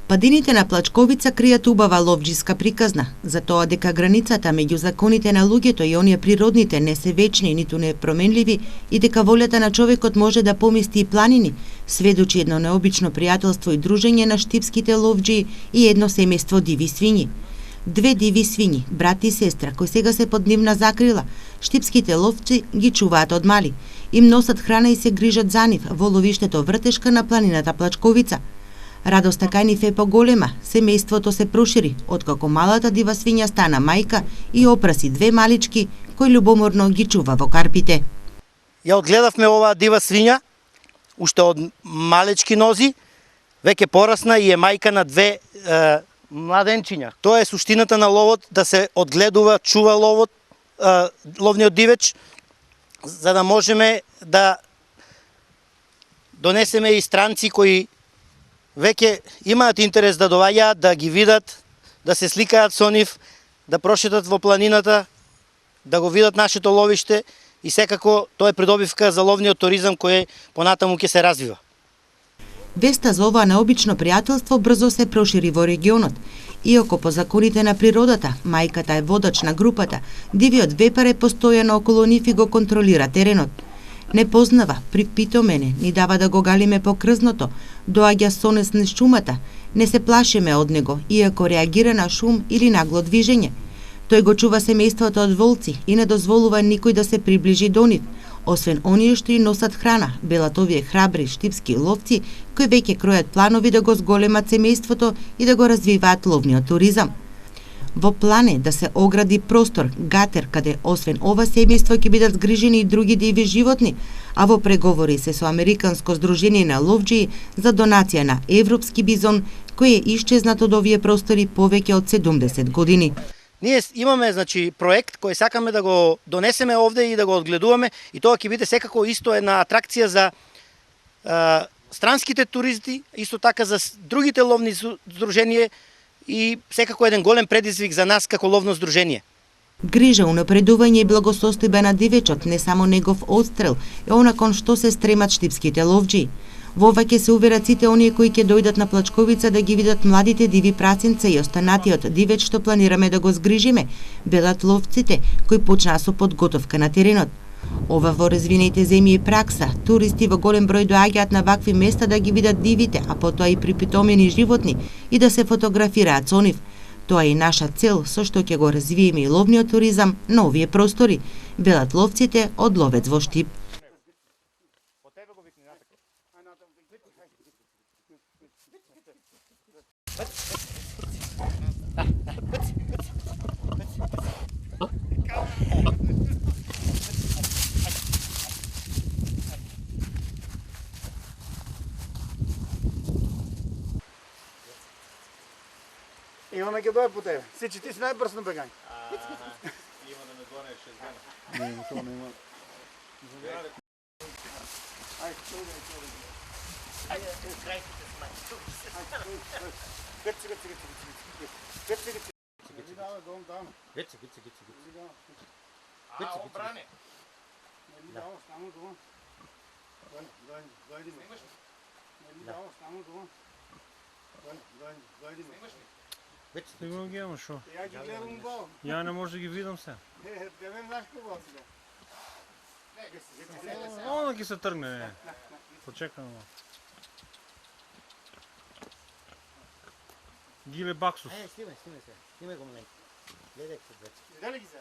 Падините на Плачковица кријат убава ловџиска приказна, за тоа дека границата меѓу законите на луѓето и оние природните не се вечни ниту непроменливи и дека волјата на човекот може да помести и планини, сведочи едно необично пријателство и дружење на штипските ловџии и едно семејство диви свињи. Две диви свињи, брат и сестра, кои сега се под нивна закрила, штипските ловци ги чуваат од мали, им носат храна и се грижат за нив во ловиштето Вртешка на планината Плачковица. Радоста кај нив е поголема, семејството се прошири, откако малата дива свиња стана мајка и опраси две малички, кои љубоморно ги чува во карпите. Ја одгледавме оваа дива свиња, уште од малечки нози, веќе порасна и е мајка на две младенчиња. Тоа е суштината на ловот, да се одгледува, чува ловот, ловниот дивеч, за да можеме да донесеме и странци кои веќе имаат интерес да доаѓаат, да ги видат, да се сликаат со нив, да прошетат во планината, да го видат нашето ловиште и секако тоа е придобивка за ловниот туризам кој понатаму ќе се развива. Веста за ова необично пријателство брзо се прошири во регионот. Иако по законите на природата, мајката е водач на групата, дивиот вепар е постојано околу нив и го контролира теренот. Не познава, припитомене, ни дава да го галиме по крзното, доаѓа сонес низ шумата, не се плашиме од него, иако реагира на шум или нагло движење. Тој го чува семејството од волци и не дозволува никој да се приближи до нив, освен оние што и носат храна, велат овие храбри штипски ловци, кои веќе кројат планови да го зголемат семејството и да го развиваат ловниот туризам. Во план е да се огради простор, гатер, каде освен ова семејство ќе бидат згрижени и други диви животни, а во преговори се со Американско здружение на ловџии за донација на европски бизон, кој е исчезнат од овие простори повеќе од 70 години. Ние имаме проект кој сакаме да го донесеме овде и да го одгледуваме, и тоа ќе биде секако исто една атракција за странските туристи, исто така за другите ловни здруженија и секако еден голем предизвик за нас како ловно здружение. Грижа, унапредување и благосостојба на дивечот, не само негов одстрел, е она кон што се стремат штипските ловџии. Во ова ќе се уверат сите оние кои ќе дојдат на Плачковица да ги видат младите диви праценца и останатиот дивеч што планираме да го згрижиме, велат ловците кои почнаа со подготовка на теренот. Ова во развинеите земји и пракса, туристи во голем број доаѓаат на вакви места да ги видат дивите, а потоа и припитомени животни и да се фотографираат со нив. Тоа е и наша цел со што ќе го развиеме и ловниот туризам на овие простори, велат ловците од Ловец во Штип. Имаме ќе дое по тебе. Сичи, ти си најбрз на бегање. Има да ме гонеш 6 дена. Не, тоа нема. Ајде, Крајките смај. Геци. Геци. Обране. Ти го гледам шо? Ја ги гледам бал. Ја не може да ги видам се. Тебе знаеш кога си да? Она ги се тргне. Почекам. Гиле Баксус. Снимай се. Снимай го момент. Гледај се. Видели ги се?